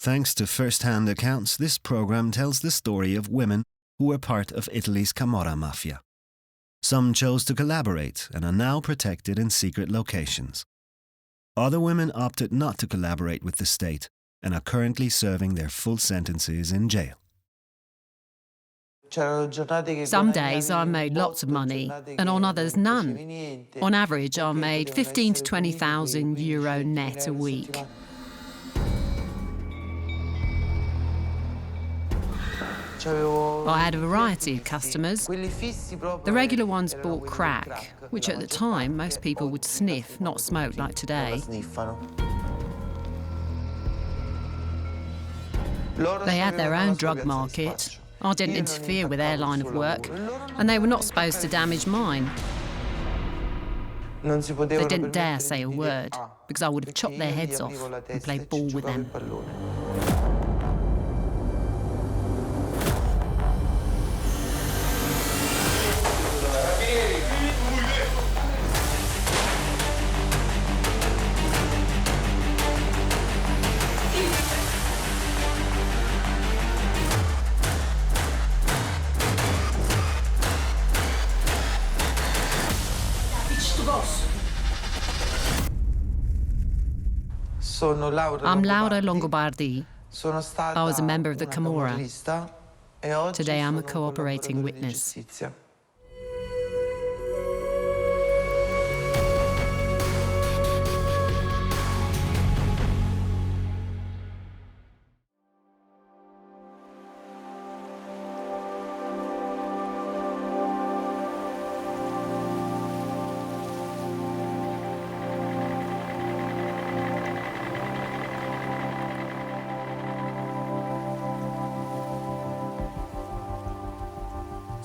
Thanks to first-hand accounts, this program tells the story of women who were part of Italy's Camorra Mafia. Some chose to collaborate and are now protected in secret locations. Other women opted not to collaborate with the state and are currently serving their full sentences in jail. Some days I made lots of money, and on others none. On average, I made 15 to 20,000 euro net a week. I had a variety of customers. The regular ones bought crack, which at the time most people would sniff, not smoke like today. They had their own drug market. I didn't interfere with their line of work, and they were not supposed to damage mine. They didn't dare say a word, because I would have chopped their heads off and played ball with them. I'm Laura Longobardi. I was a member of the Camorra. Today I'm a cooperating witness.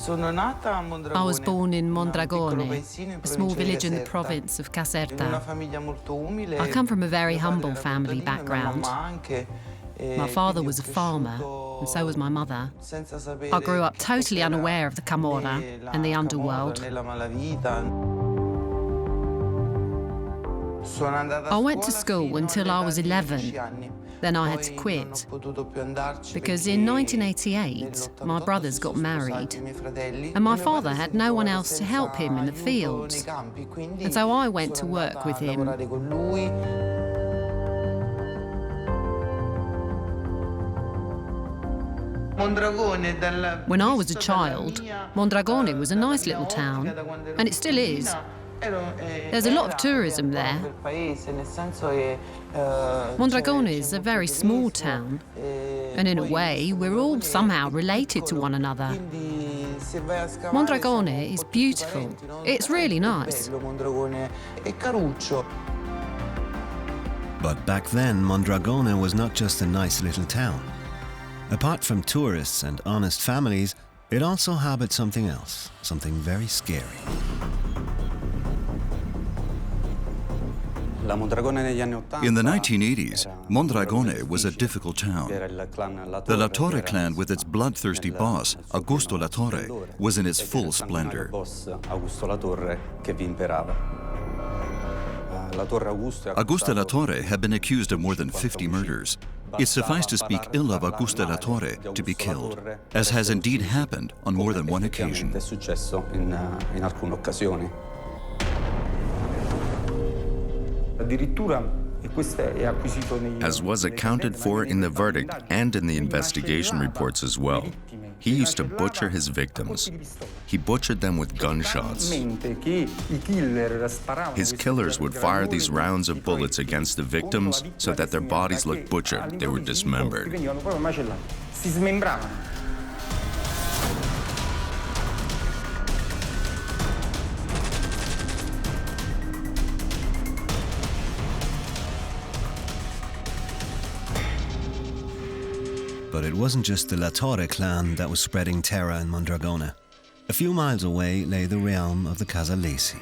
I was born in Mondragone, a small village in the province of Caserta. I come from a very humble family background. My father was a farmer, and so was my mother. I grew up totally unaware of the Camorra and the underworld. I went to school until I was 11. Then I had to quit, because in 1988 my brothers got married and my father had no one else to help him in the fields, and so I went to work with him. When I was a child, Mondragone was a nice little town, and it still is. There's a lot of tourism there. Mondragone is a very small town, and in a way, we're all somehow related to one another. Mondragone is beautiful. It's really nice. But back then, Mondragone was not just a nice little town. Apart from tourists and honest families, it also harbored something else, something very scary. In the 1980s, Mondragone was a difficult town. The La Torre clan, with its bloodthirsty boss, Augusto La Torre, was in its full splendor. Augusto La Torre had been accused of more than 50 murders. It sufficed to speak ill of Augusto La Torre to be killed, as has indeed happened on more than one occasion. As was accounted for in the verdict and in the investigation reports as well, he used to butcher his victims. He butchered them with gunshots. His killers would fire these rounds of bullets against the victims so that their bodies looked butchered. They were dismembered. But it wasn't just the La Torre clan that was spreading terror in Mondragone. A few miles away lay the realm of the Casalesi.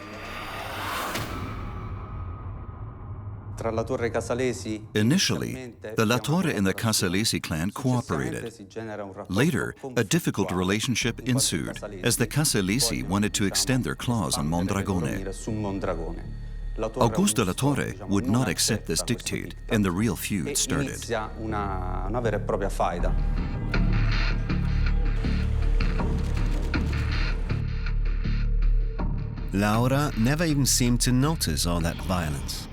Initially, the La Torre and the Casalesi clan cooperated. Later, a difficult relationship ensued as the Casalesi wanted to extend their claws on Mondragone. Augusto Latorre would not accept this dictate, and the real feud started. Inizia una vera e propria faida. Laura never even seemed to notice all that violence.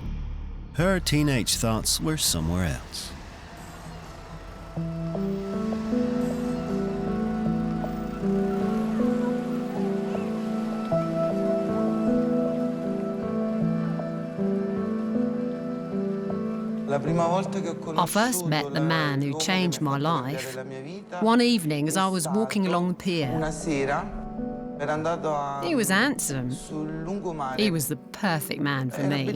Her teenage thoughts were somewhere else. I first met the man who changed my life one evening as I was walking along the pier. He was handsome. He was the perfect man for me.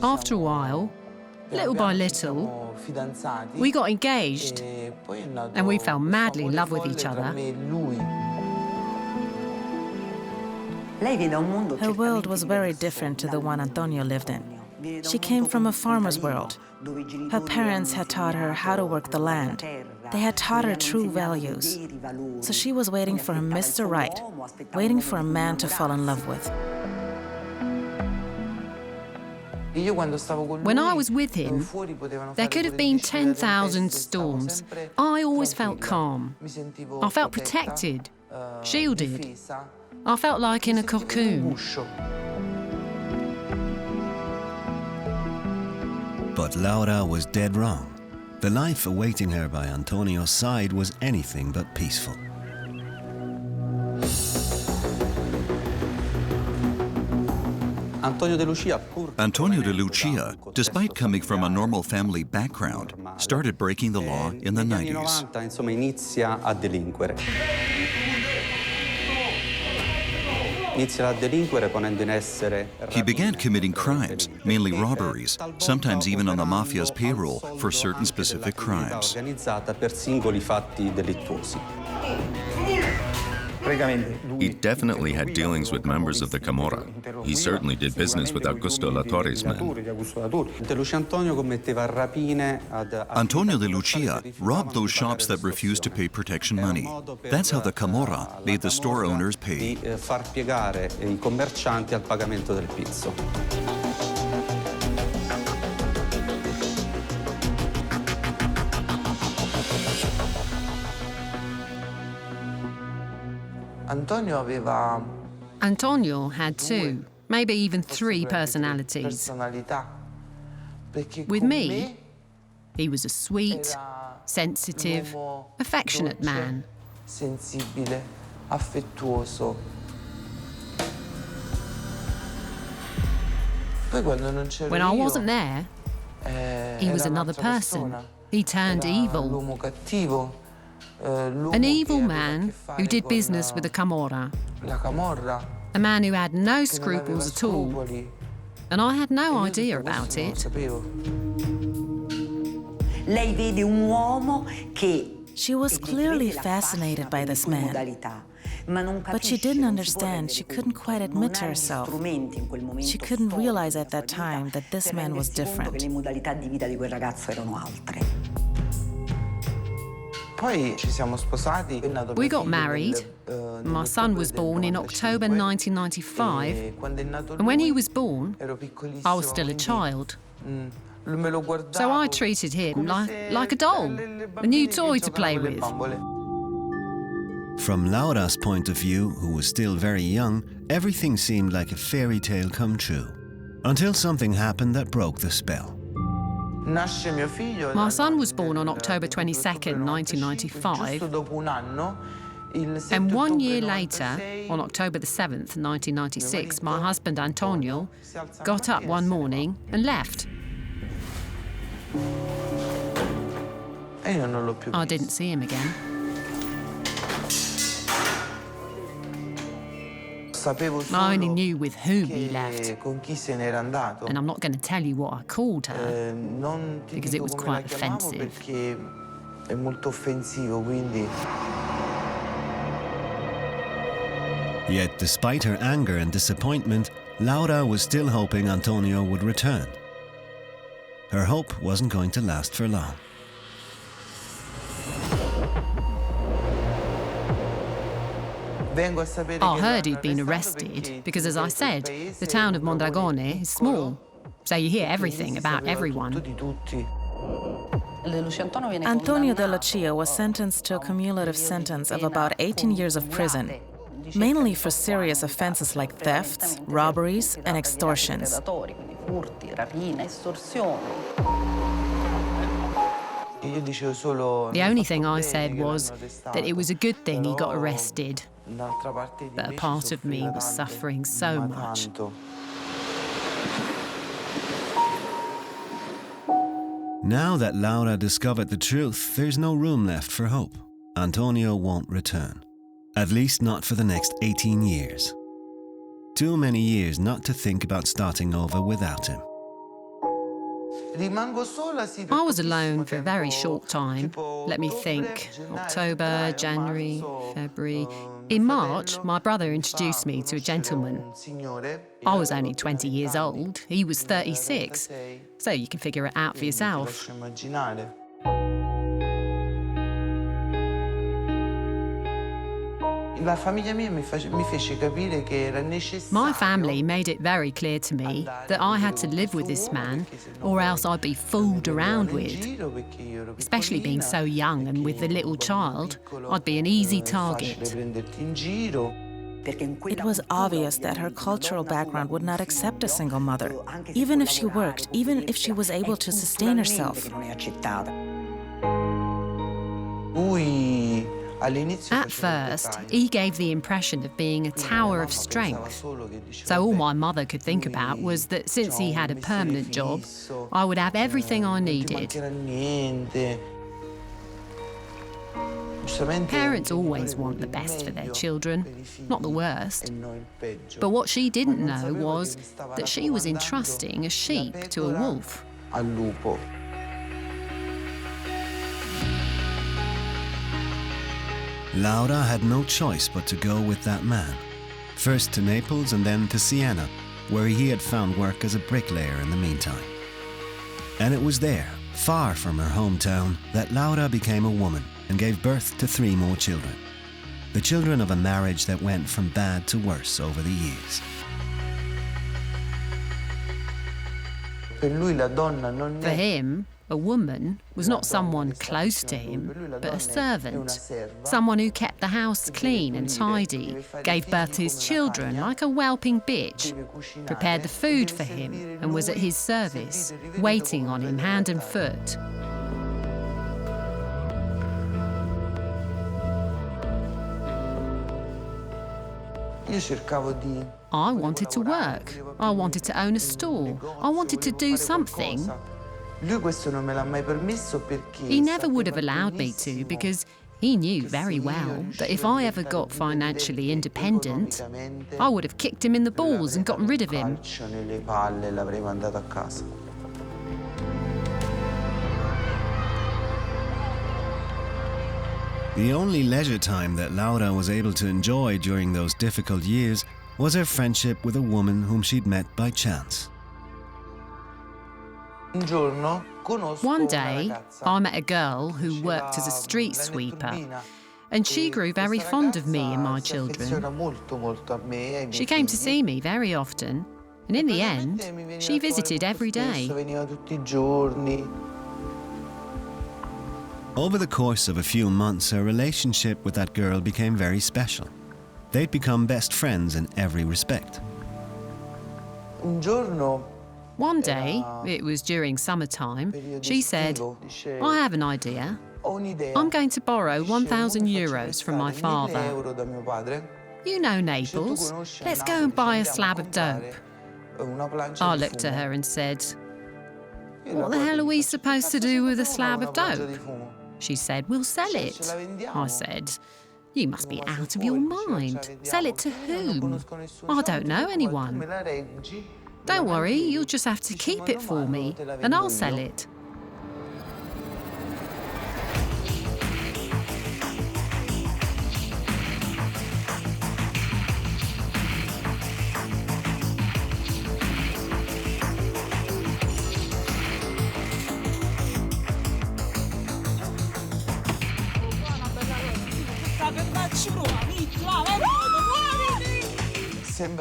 After a while, little by little, we got engaged and we fell madly in love with each other. Her world was very different to the one Antonio lived in. She came from a farmer's world. Her parents had taught her how to work the land. They had taught her true values. So she was waiting for a Mr. Right, waiting for a man to fall in love with. When I was with him, there could have been 10,000 storms. I always felt calm. I felt protected, shielded. I felt like in a cocoon. But Laura was dead wrong. The life awaiting her by Antonio's side was anything but peaceful. Antonio de Lucia, despite coming from a normal family background, started breaking the law in the 90s. insomma, inizia a delinquere. He began committing crimes, mainly robberies, sometimes even on the Mafia's payroll for certain specific crimes. Organizzata per singoli fatti delittuosi. He definitely had dealings with members of the Camorra. He certainly did business with Augusto Latorre's men. Antonio de Lucia robbed those shops that refused to pay protection money. That's how the Camorra made the store owners pay. Far piegare I commercianti al pagamento del pizzo. Antonio had 2, maybe even 3 personalities. With me, he was a sweet, sensitive, affectionate man. When I wasn't there, he was another person. He turned evil. An evil man who did business with the Camorra. A man who had no scruples at all. And I had no idea about it. She was clearly fascinated by this man. But she didn't understand, she couldn't quite admit to herself. She couldn't realize at that time that this man was different. We got married. My son was born in October 1995. And when he was born, I was still a child. So I treated him like a doll, a new toy to play with. From Laura's point of view, who was still very young, everything seemed like a fairy tale come true. Until something happened that broke the spell. My son was born on October 22nd, 1995. And 1 year later, on October the 7th, 1996, my husband Antonio got up one morning and left. I didn't see him again. I only knew with whom he left. And I'm not going to tell you what I called her, because it was quite offensive. Yet, despite her anger and disappointment, Laura was still hoping Antonio would return. Her hope wasn't going to last for long. I heard he'd been arrested because, as I said, the town of Mondragone is small, so you hear everything about everyone. Antonio de Lucia was sentenced to a cumulative sentence of about 18 years of prison, mainly for serious offenses like thefts, robberies, and extortions. The only thing I said was that it was a good thing he got arrested, but a part of me was suffering so much. Now that Laura discovered the truth, there's no room left for hope. Antonio won't return. At least not for the next 18 years. Too many years not to think about starting over without him. I was alone for a very short time. Let me think. October, January, February. In March, my brother introduced me to a gentleman. I was only 20 years old. He was 36. So you can figure it out for yourself. My family made it very clear to me that I had to live with this man or else I'd be fooled around with. Especially being so young and with the little child, I'd be an easy target. It was obvious that her cultural background would not accept a single mother, even if she worked, even if she was able to sustain herself. At first, he gave the impression of being a tower of strength. So all my mother could think about was that since he had a permanent job, I would have everything I needed. Parents always want the best for their children, not the worst. But what she didn't know was that she was entrusting a sheep to a wolf. Laura had no choice but to go with that man. First to Naples and then to Siena, where he had found work as a bricklayer in the meantime. And it was there, far from her hometown, that Laura became a woman and gave birth to 3 more children. The children of a marriage that went from bad to worse over the years. For him, a woman was not someone close to him, but a servant. Someone who kept the house clean and tidy, gave birth to his children like a whelping bitch, prepared the food for him and was at his service, waiting on him hand and foot. I wanted to work. I wanted to own a store. I wanted to do something. He never would have allowed me to because he knew very well that if I ever got financially independent, I would have kicked him in the balls and gotten rid of him. The only leisure time that Laura was able to enjoy during those difficult years was her friendship with a woman whom she'd met by chance. One day, I met a girl who worked as a street sweeper, and she grew very fond of me and my children. She came to see me very often, and in the end, she visited every day. Over the course of a few months, her relationship with that girl became very special. They'd become best friends in every respect. One day, it was during summertime, she said, "I have an idea. I'm going to borrow 1,000 euros from my father. You know Naples. Let's go and buy a slab of dope." I looked at her and said, "What the hell are we supposed to do with a slab of dope?" She said, "We'll sell it." I said, "You must be out of your mind. Sell it to whom?" "I don't know anyone." "Don't worry, you'll just have to keep it for me, and I'll sell it."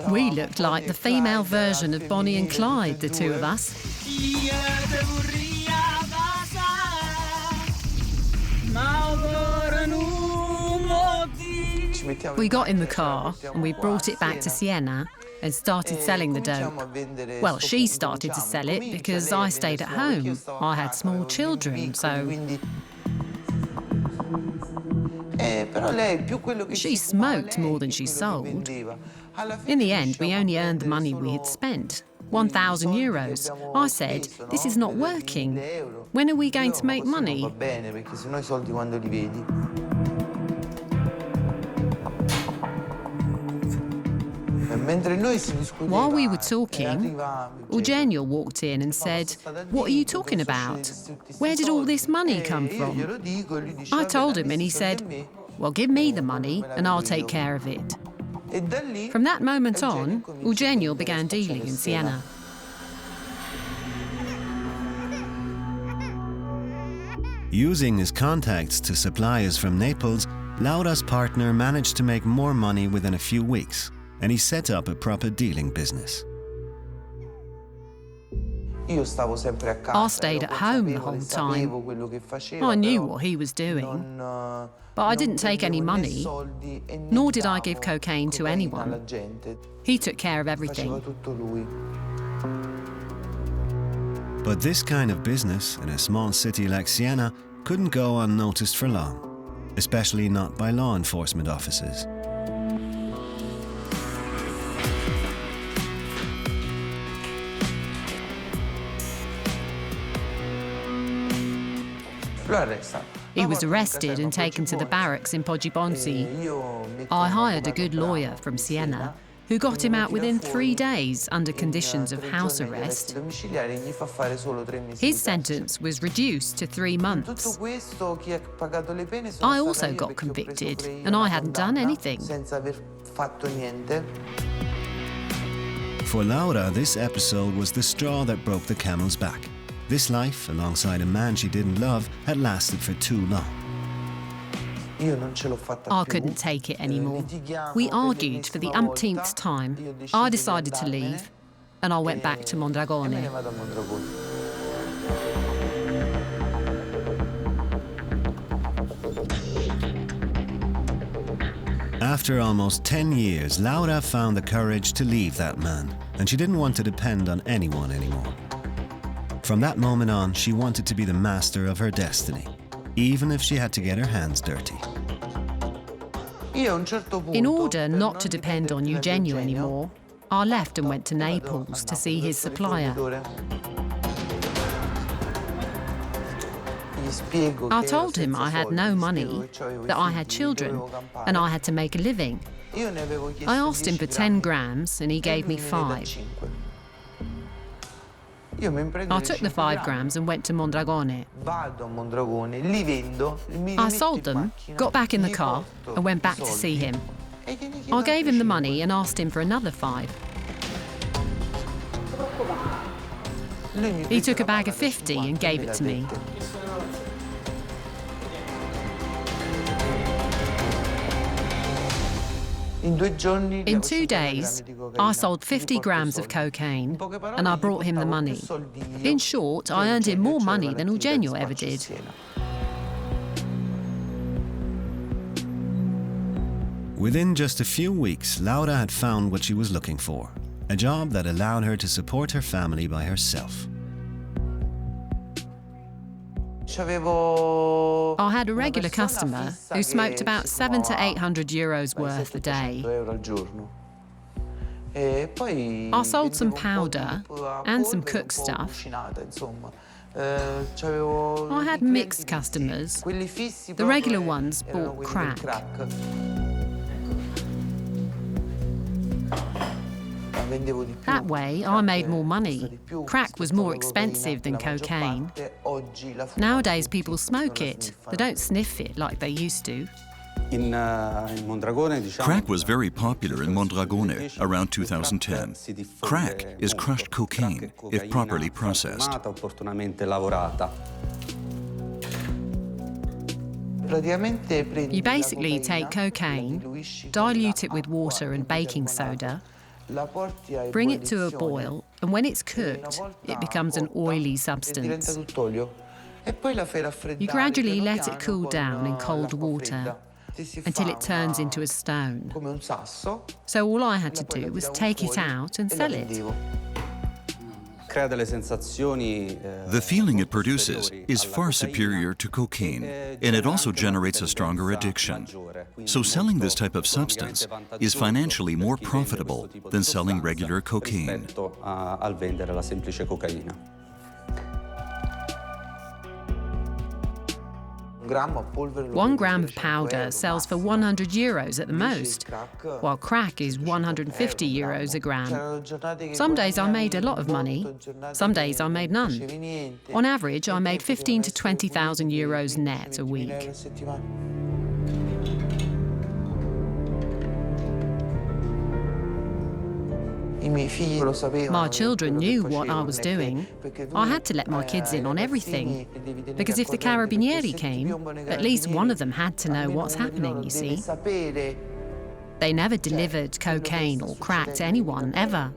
We looked like the female version of Bonnie and Clyde, the two of us. We got in the car and we brought it back to Siena and started selling the dope. Well, she started to sell it because I stayed at home. I had small children, so... She smoked more than she sold. In the end, we only earned the money we had spent, 1,000 euros. I said, this is not working. When are we going to make money? While we were talking, Eugenio walked in and said, "What are you talking about? Where did all this money come from?" I told him and he said, "Well, give me the money and I'll take care of it." From that moment on, Eugenio began dealing in Siena. Using his contacts to suppliers from Naples, Laura's partner managed to make more money within a few weeks, and he set up a proper dealing business. I stayed at home the whole time. I knew what he was doing, but I didn't take any money, nor did I give cocaine to anyone. He took care of everything. But this kind of business in a small city like Siena couldn't go unnoticed for long, especially not by law enforcement officers. He was arrested and taken to the barracks in Poggibonsi. I hired a good lawyer from Siena who got him out within 3 days under conditions of house arrest. His sentence was reduced to 3 months. I also got convicted, and I hadn't done anything. For Laura, this episode was the straw that broke the camel's back. This life, alongside a man she didn't love, had lasted for too long. I couldn't take it anymore. We argued for the umpteenth time. I decided to leave, and I went back to Mondragone. After almost 10 years, Laura found the courage to leave that man, and she didn't want to depend on anyone anymore. From that moment on, she wanted to be the master of her destiny, even if she had to get her hands dirty. In order not to depend on Eugenio anymore, I left and went to Naples to see his supplier. I told him I had no money, that I had children, and I had to make a living. I asked him for 10 grams, and he gave me 5. I took the 5 grams and went to Mondragone. I sold them, got back in the car, and went back to see him. I gave him the money and asked him for another 5. He took a bag of 50 and gave it to me. In 2 days, I sold 50 grams of cocaine and I brought him the money. In short, I earned him more money than Eugenio ever did. Within just a few weeks, Laura had found what she was looking for, a job that allowed her to support her family by herself. I had a regular customer who smoked about 700 to 800 euros worth a day. I sold some powder and some cooked stuff. I had mixed customers. The regular ones bought crack. That way, I made more money. Crack was more expensive than cocaine. Nowadays, people smoke it. They don't sniff it like they used to. Crack was very popular in Mondragone around 2010. Crack is crushed cocaine if properly processed. You basically take cocaine, dilute it with water and baking soda, Bring it to a boil, and when it's cooked, it becomes an oily substance. You gradually let it cool down in cold water until it turns into a stone. So all I had to do was take it out and sell it. The feeling it produces is far superior to cocaine, and it also generates a stronger addiction. So selling this type of substance is financially more profitable than selling regular cocaine. 1 gram of powder sells for €100 at the most, while crack is €150 a gram. Some days I made a lot of money, some days I made none. On average, I made 15 to 20,000 euros net a week. My children knew what I was doing. I had to let my kids in on everything, because if the carabinieri came, at least one of them had to know what's happening, you see. They never delivered cocaine or crack to anyone, ever.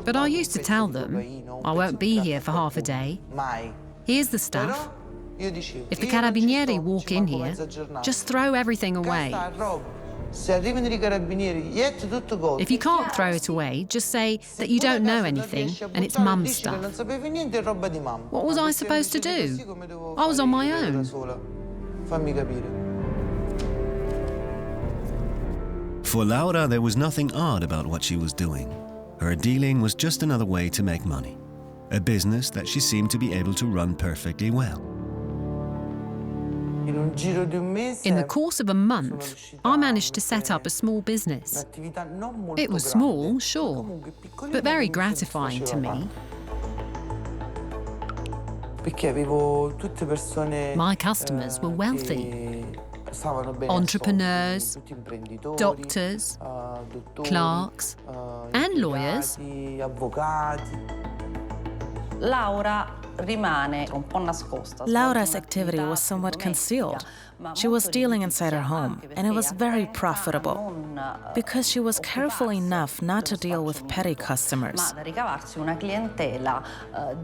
But I used to tell them, I won't be here for half a day. Here's the stuff. If the carabinieri walk in here, just throw everything away. If you can't throw it away, just say that you don't know anything and it's mum's stuff. What was I supposed to do? I was on my own. For Laura, there was nothing odd about what she was doing. Her dealing was just another way to make money, a business that she seemed to be able to run perfectly well. In the course of a month, I managed to set up a small business. It was small, sure, but very gratifying to me. My customers were wealthy. Entrepreneurs, doctors, clerks, and lawyers. Laura's activity was somewhat concealed. She was dealing inside her home, and it was very profitable because she was careful enough not to deal with petty customers,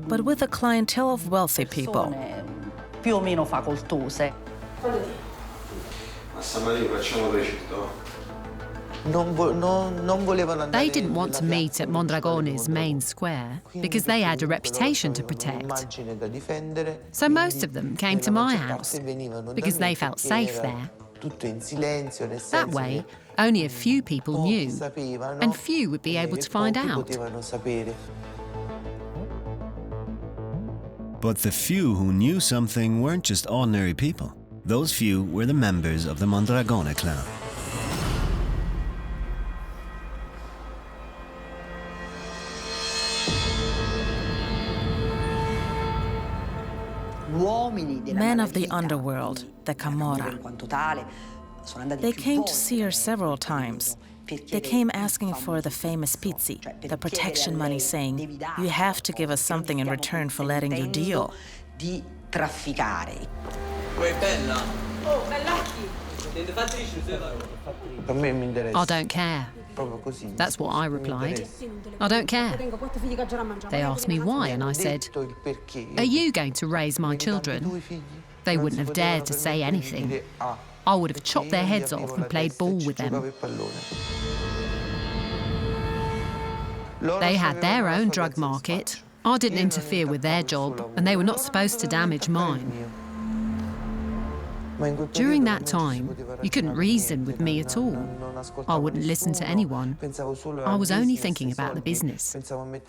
but with a clientele of wealthy people. They didn't want to meet at Mondragone's main square because they had a reputation to protect. So most of them came to my house because they felt safe there. That way, only a few people knew, and few would be able to find out. But the few who knew something weren't just ordinary people. Those few were the members of the Mondragone clan. Men of the underworld, the Camorra. They came to see her several times. They came asking for the famous pizzi, the protection money, saying, "You have to give us something in return for letting you deal." I don't care. That's what I replied. I don't care. They asked me why, and I said, "Are you going to raise my children?" They wouldn't have dared to say anything. I would have chopped their heads off and played ball with them. They had their own drug market. I didn't interfere with their job, and they were not supposed to damage mine. During that time, you couldn't reason with me at all. I wouldn't listen to anyone. I was only thinking about the business.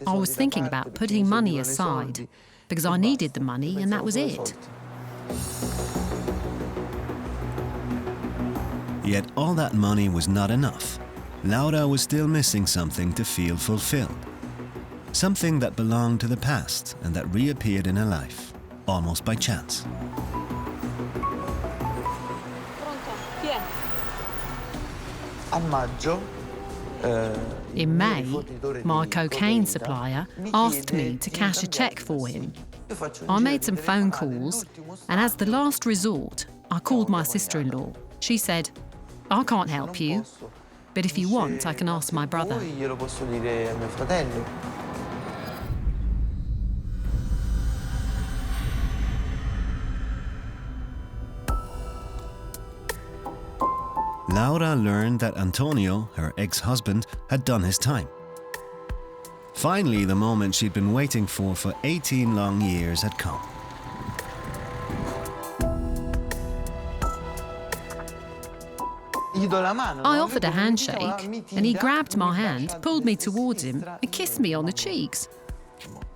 I was thinking about putting money aside, because I needed the money and that was it. Yet all that money was not enough. Laura was still missing something to feel fulfilled. Something that belonged to the past and that reappeared in her life, almost by chance. In May, my cocaine supplier asked me to cash a cheque for him. I made some phone calls, and as the last resort, I called my sister-in-law. She said, "I can't help you, but if you want, I can ask my brother." Laura learned that Antonio, her ex-husband, had done his time. Finally, the moment she'd been waiting for 18 long years had come. I offered a handshake, and he grabbed my hand, pulled me towards him, and kissed me on the cheeks.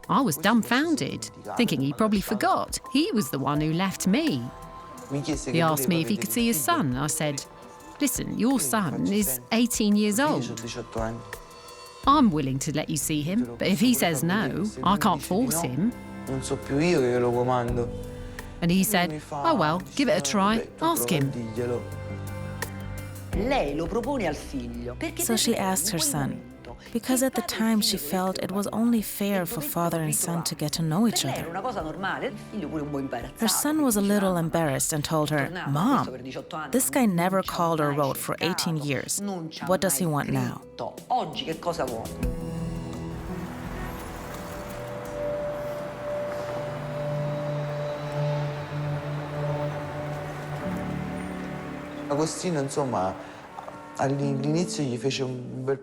I was dumbfounded, thinking he probably forgot. He was the one who left me. He asked me if he could see his son. I said, "Listen, your son is 18 years old. I'm willing to let you see him, but if he says no, I can't force him." And he said, "Oh well, give it a try, ask him." So she asked her son, because at the time she felt it was only fair for father and son to get to know each other. Her son was a little embarrassed and told her, "Mom, this guy never called or wrote for 18 years. What does he want now?"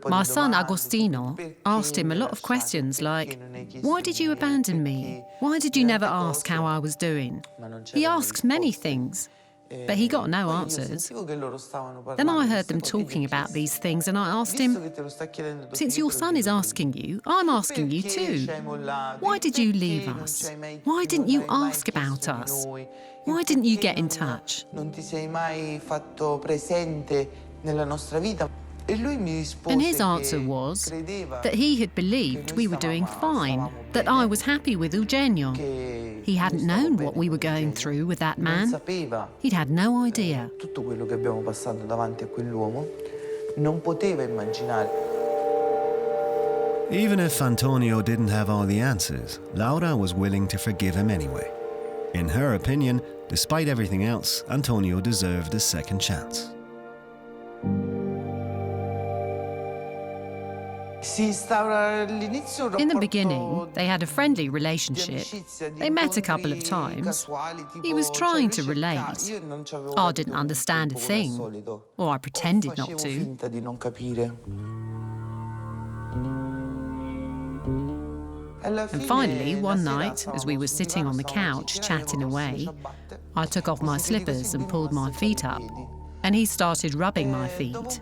My son Agostino asked him a lot of questions like, "Why did you abandon me? Why did you never ask how I was doing?" He asked many things, but he got no answers. Then I heard them talking about these things and I asked him, "Since your son is asking you, I'm asking you too. Why did you leave us? Why didn't you ask about us? Why didn't you get in touch?" And his answer was that he had believed we were doing fine, that I was happy with Eugenio. He hadn't known what we were going through with that man. He'd had no idea. Even if Antonio didn't have all the answers, Laura was willing to forgive him anyway. In her opinion, despite everything else, Antonio deserved a second chance. In the beginning, they had a friendly relationship. They met a couple of times. He was trying to relate. I didn't understand a thing, or I pretended not to. And finally, one night, as we were sitting on the couch chatting away, I took off my slippers and pulled my feet up. And he started rubbing my feet.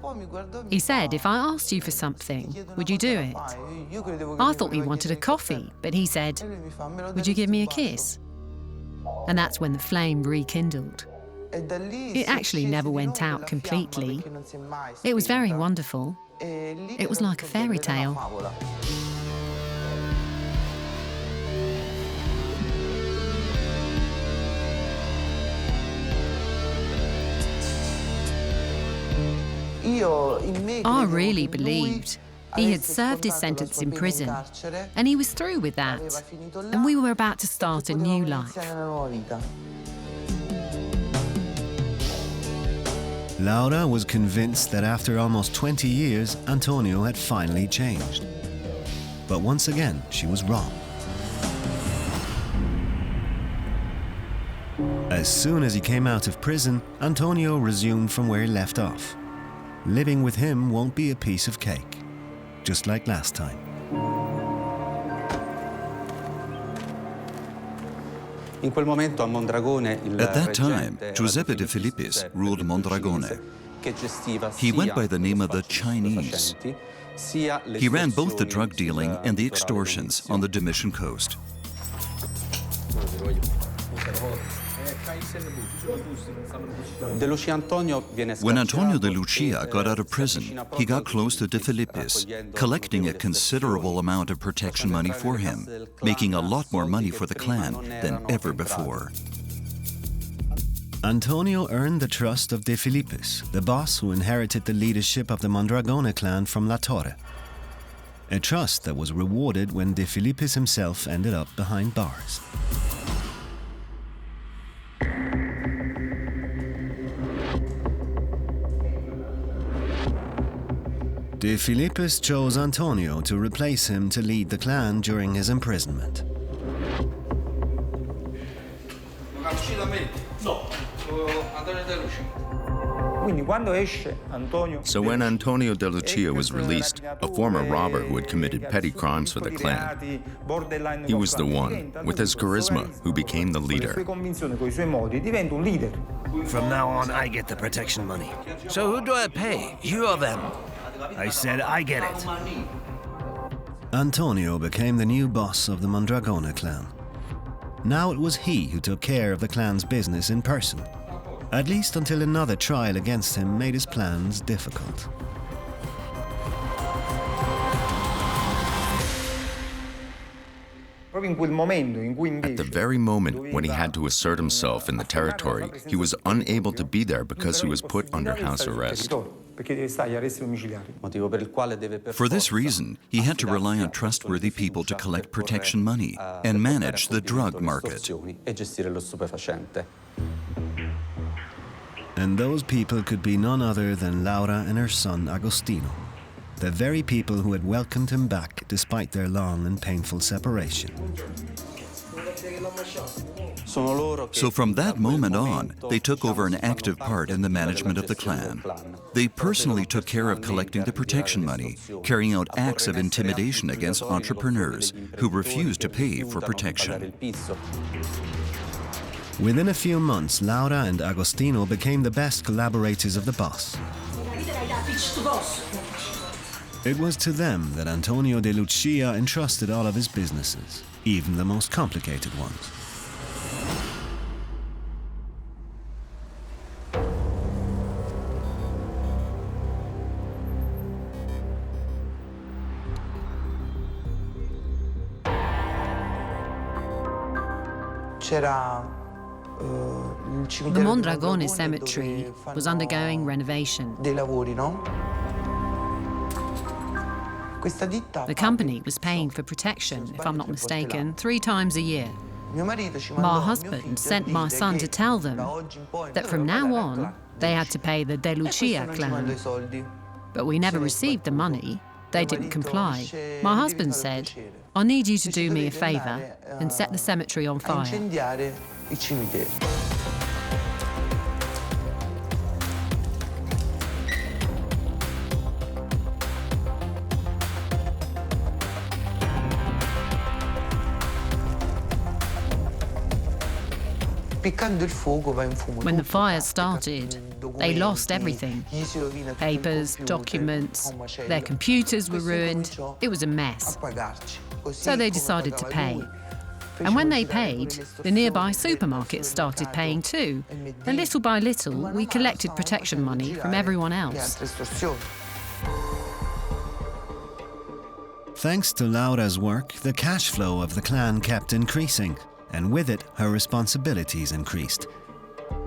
He said, "If I asked you for something, would you do it?" I thought he wanted a coffee, but he said, "Would you give me a kiss?" And that's when the flame rekindled. It actually never went out completely. It was very wonderful. It was like a fairy tale. I really believed he had served his sentence in prison, and he was through with that, and we were about to start a new life. Laura was convinced that after almost 20 years, Antonio had finally changed. But once again, she was wrong. As soon as he came out of prison, Antonio resumed from where he left off. Living with him won't be a piece of cake, just like last time. At that time, Giuseppe De Filippis ruled Mondragone. He went by the name of the Chinese. He ran both the drug dealing and the extortions on the Domitian coast. When Antonio de Lucia got out of prison, he got close to De Filippis, collecting a considerable amount of protection money for him, making a lot more money for the clan than ever before. Antonio earned the trust of De Filippis, the boss who inherited the leadership of the Mondragone clan from La Torre. a trust that was rewarded when De Filippis himself ended up behind bars. De Filippis chose Antonio to replace him to lead the clan during his imprisonment. So when Antonio De Lucia was released, a former robber who had committed petty crimes for the clan, he was the one, with his charisma, who became the leader. From now on, I get the protection money. So who do I pay? You or them? I said I get it. Antonio became the new boss of the Mondragone clan. Now it was he who took care of the clan's business in person, at least until another trial against him made his plans difficult. At the very moment when he had to assert himself in the territory, he was unable to be there because he was put under house arrest. For this reason, he had to rely on trustworthy people to collect protection money and manage the drug market. And those people could be none other than Laura and her son Agostino, the very people who had welcomed him back despite their long and painful separation. So from that moment on, they took over an active part in the management of the clan. They personally took care of collecting the protection money, carrying out acts of intimidation against entrepreneurs who refused to pay for protection. Within a few months, Laura and Agostino became the best collaborators of the boss. It was to them that Antonio De Lucia entrusted all of his businesses, even the most complicated ones. The Mondragone cemetery was undergoing renovation. The company was paying for protection, if I'm not mistaken, 3 times a year. My husband sent my son to tell them that from now on, they had to pay the De Lucia clan. But we never received the money. They didn't comply. My husband said, I need you to do me a favor and set the cemetery on fire. When the fire started, they lost everything. Papers, documents, their computers were ruined. It was a mess. So they decided to pay. And when they paid, the nearby supermarkets started paying too. And little by little, we collected protection money from everyone else. Thanks to Laura's work, the cash flow of the clan kept increasing, and with it, her responsibilities increased.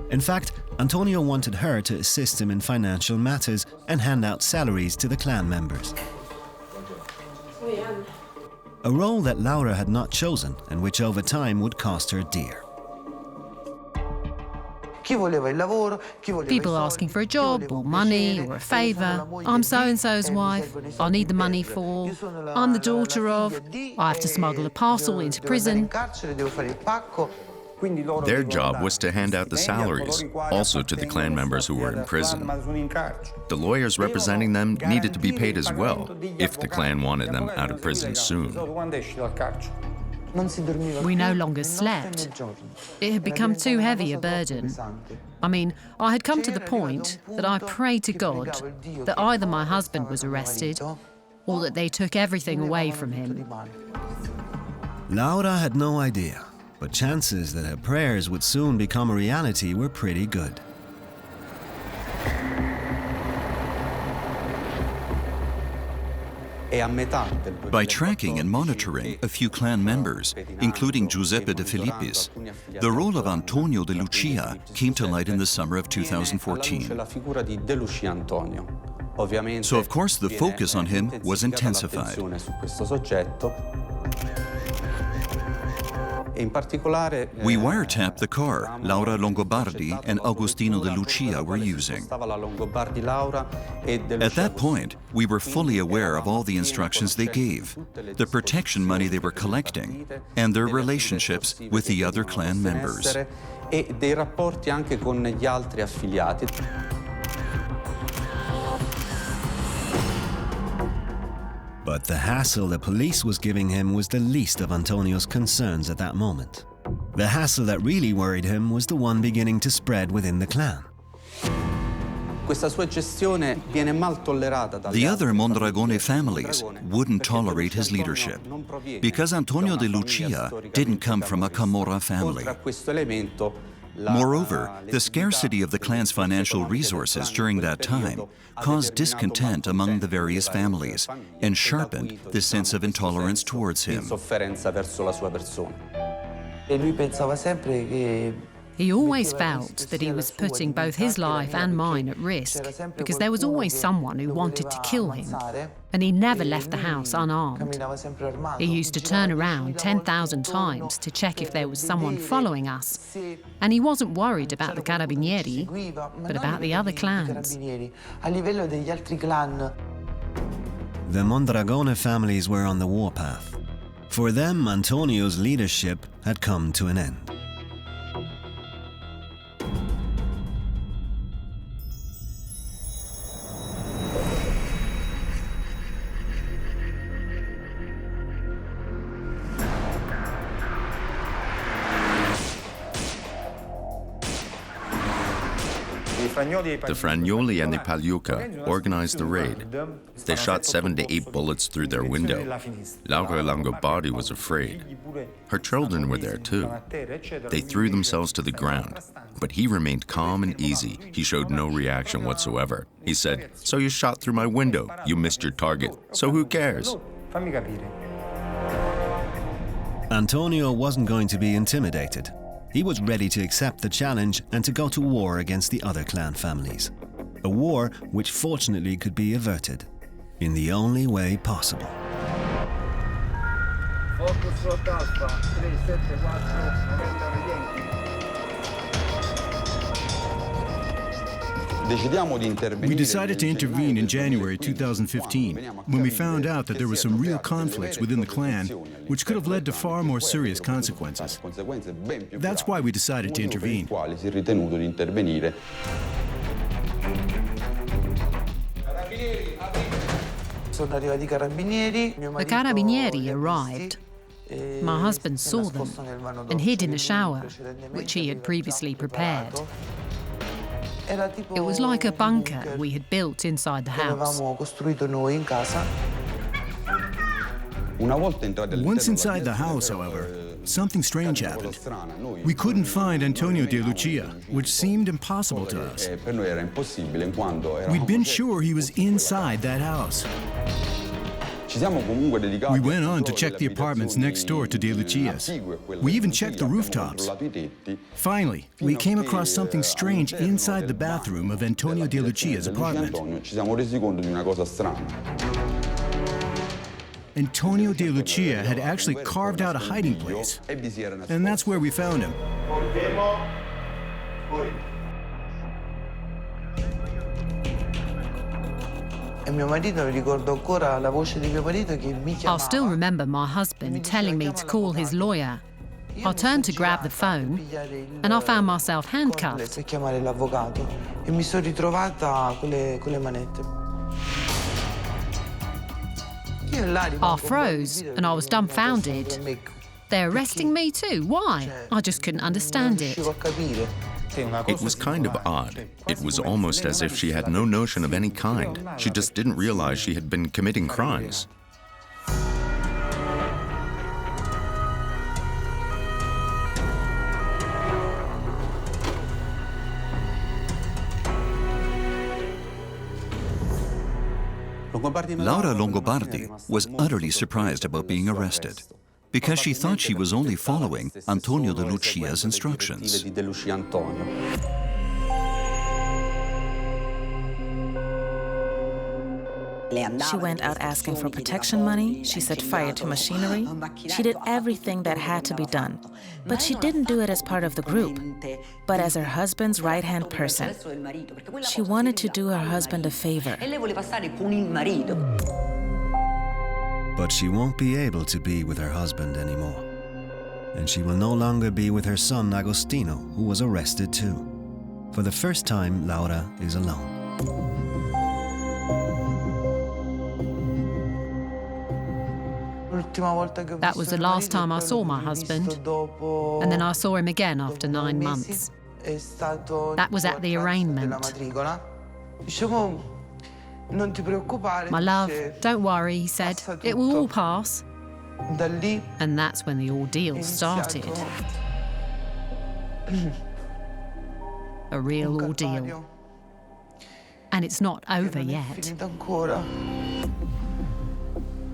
In fact, Antonio wanted her to assist him in financial matters and hand out salaries to the clan members. A role that Laura had not chosen and which over time would cost her dear. People asking for a job or money or a favour. I'm so-and-so's wife. I need the money for. I'm the daughter of. I have to smuggle a parcel into prison. Their job was to hand out the salaries, also to the clan members who were in prison. The lawyers representing them needed to be paid as well, if the clan wanted them out of prison soon. We no longer slept. It had become too heavy a burden. I mean, I had come to the point that I prayed to God that either my husband was arrested or that they took everything away from him. Laura had no idea, but chances that her prayers would soon become a reality were pretty good. By tracking and monitoring a few clan members, including Giuseppe De Filippis, the role of Antonio De Lucia came to light in the summer of 2014. So of course the focus on him was intensified. We wiretapped the car Laura Longobardi and Agostino De Lucia were using. At that point, we were fully aware of all the instructions they gave, the protection money they were collecting, and their relationships with the other clan members. But the hassle the police was giving him was the least of Antonio's concerns at that moment. The hassle that really worried him was the one beginning to spread within the clan. The other Mondragone families wouldn't tolerate his leadership because Antonio De Lucia didn't come from a Camorra family. Moreover, the scarcity of the clan's financial resources during that time caused discontent among the various families and sharpened the sense of intolerance towards him. He always felt that he was putting both his life and mine at risk because there was always someone who wanted to kill him, and he never left the house unarmed. He used to turn around 10,000 times to check if there was someone following us, and he wasn't worried about the Carabinieri, but about the other clans. The Mondragone families were on the warpath. For them, Antonio's leadership had come to an end. The Fragnoli and the Pagliuca organized the raid. They shot 7 to 8 bullets through their window. Laura Longobardi was afraid. Her children were there too. They threw themselves to the ground, but he remained calm and easy. He showed no reaction whatsoever. He said, "So you shot through my window. You missed your target. So who cares?" Antonio wasn't going to be intimidated. He was ready to accept the challenge and to go to war against the other clan families. A war which fortunately could be averted in the only way possible. We decided to intervene in January 2015 when we found out that there were some real conflicts within the clan which could have led to far more serious consequences. That's why we decided to intervene. The Carabinieri arrived. My husband saw them and hid in the shower, which he had previously prepared. It was like a bunker we had built inside the house. Once inside the house, however, something strange happened. We couldn't find Antonio De Lucia, which seemed impossible to us. We'd been sure he was inside that house. We went on to check the apartments next door to De Lucia's. We even checked the rooftops. Finally, we came across something strange inside the bathroom of Antonio De Lucia's apartment. Antonio De Lucia had actually carved out a hiding place, and that's where we found him. I'll still remember my husband telling me to call his lawyer. I turned to grab the phone, and I found myself handcuffed. I froze, and I was dumbfounded. They're arresting me too. Why? I just couldn't understand it. It was kind of odd. It was almost as if she had no notion of any kind. She just didn't realize she had been committing crimes. Laura Longobardi was utterly surprised about being arrested because she thought she was only following Antonio De Lucia's instructions. She went out asking for protection money, she set fire to machinery, she did everything that had to be done. But she didn't do it as part of the group, but as her husband's right-hand person. She wanted to do her husband a favor. But she won't be able to be with her husband anymore. And she will no longer be with her son Agostino, who was arrested too. For the first time, Laura is alone. That was the last time I saw my husband, and then I saw him again after 9 months. That was at the arraignment. My love, don't worry, he said. It will all pass. And that's when the ordeal started. A real ordeal. And it's not over yet.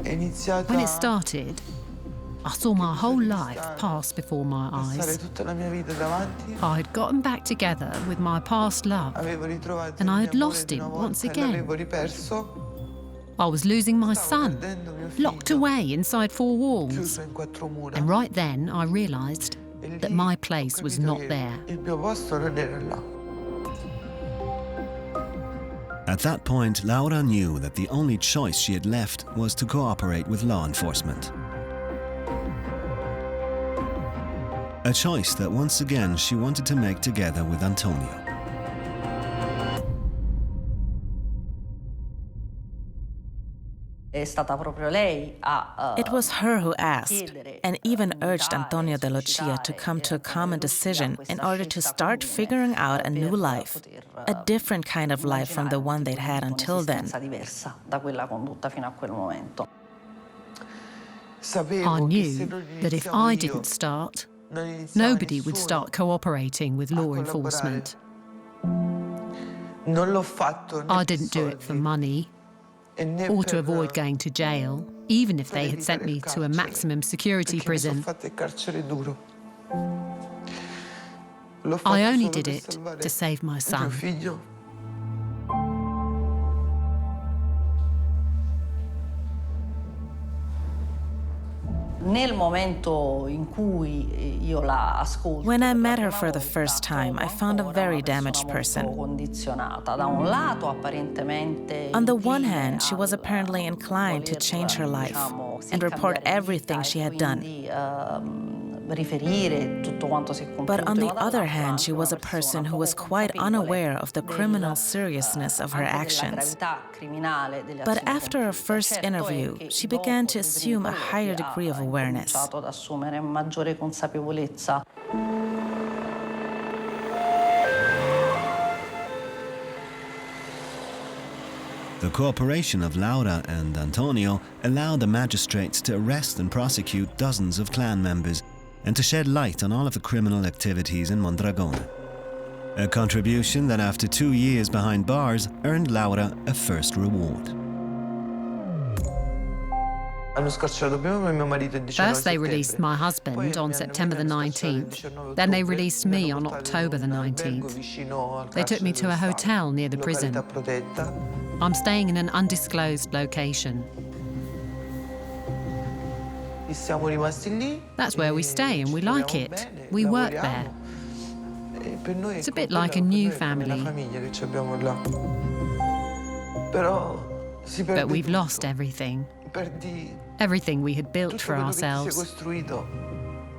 When it started, I saw my whole life pass before my eyes. I had gotten back together with my past love, and I had lost him once again. I was losing my son, locked away inside 4 walls. And right then I realised that my place was not there. At that point, Laura knew that the only choice she had left was to cooperate with law enforcement. A choice that once again she wanted to make together with Antonio. It was her who asked, and even urged Antonio de Lucia to come to a common decision in order to start figuring out a new life, a different kind of life from the one they'd had until then. I knew that if I didn't start, nobody would start cooperating with law enforcement. I didn't do it for money, or to avoid going to jail, even if they had sent me to a maximum security prison. I only did it to save my son. When I met her for the first time, I found a very damaged person. On the one hand, she was apparently inclined to change her life and report everything she had done. But on the other hand, she was a person who was quite unaware of the criminal seriousness of her actions. But after our first interview, she began to assume a higher degree of awareness. The cooperation of Laura and Antonio allowed the magistrates to arrest and prosecute dozens of clan members and to shed light on all of the criminal activities in Mondragone. A contribution that after 2 years behind bars earned Laura a first reward. First they released my husband on September the 19th, then they released me on October the 19th. They took me to a hotel near the prison. I'm staying in an undisclosed location. That's where we stay and we like it. We work there. It's a bit like a new family. But we've lost everything. Everything we had built for ourselves.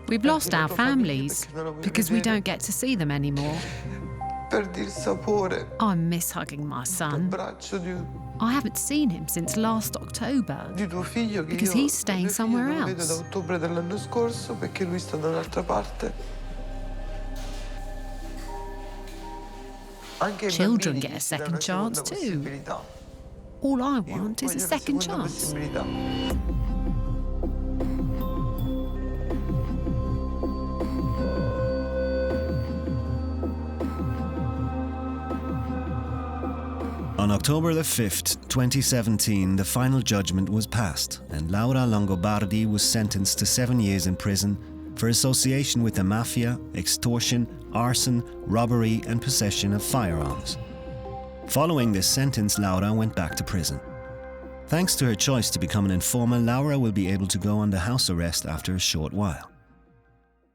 We've lost our families because we don't get to see them anymore. I miss hugging my son. I haven't seen him since last October because he's staying somewhere else. Children get a second chance too. All I want is a second chance. On October the 5th, 2017, the final judgment was passed and Laura Longobardi was sentenced to 7 years in prison for association with the Mafia, extortion, arson, robbery and possession of firearms. Following this sentence, Laura went back to prison. Thanks to her choice to become an informer, Laura will be able to go under house arrest after a short while.